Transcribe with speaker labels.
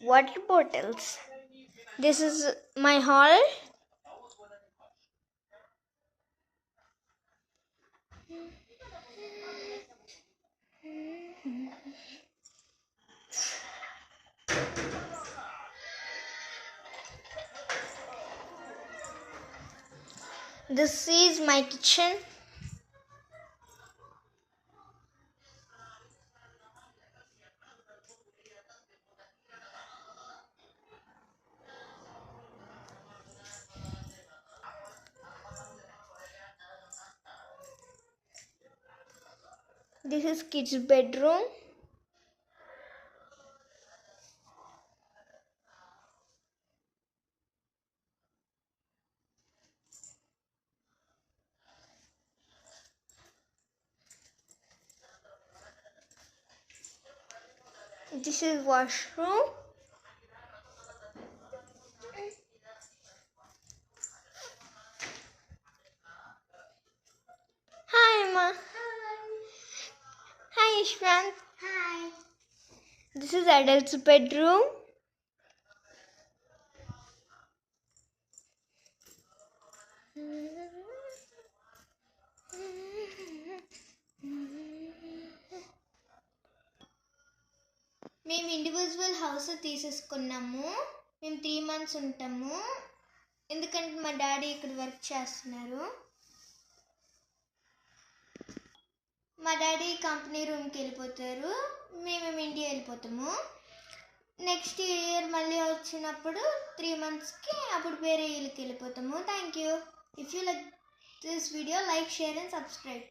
Speaker 1: water bottles. This is my hall. This is my kitchen. This is kids' bedroom. This is washroom. Hi, Emma. Hi, Ishwant.
Speaker 2: Hi.
Speaker 1: This is adult's bedroom. మేము individual house తీసేసుకున్నాము. మేము 3 months ఉంటాము. ఎందుకంటే మా daddy ఇక్కడ work చేస్తున్నారు. మా daddy company రూమ్కి వెళ్ళిపోతారు. మేము ఇండియా వెళ్ళిపోతాము. నెక్స్ట్ ఇయర్ మళ్ళీ వచ్చినప్పుడు 3 monthsకి అప్పుడు వేరే ఇల్లుకి వెళ్ళిపోతాము. Thank you. If you like this video, like, share and subscribe.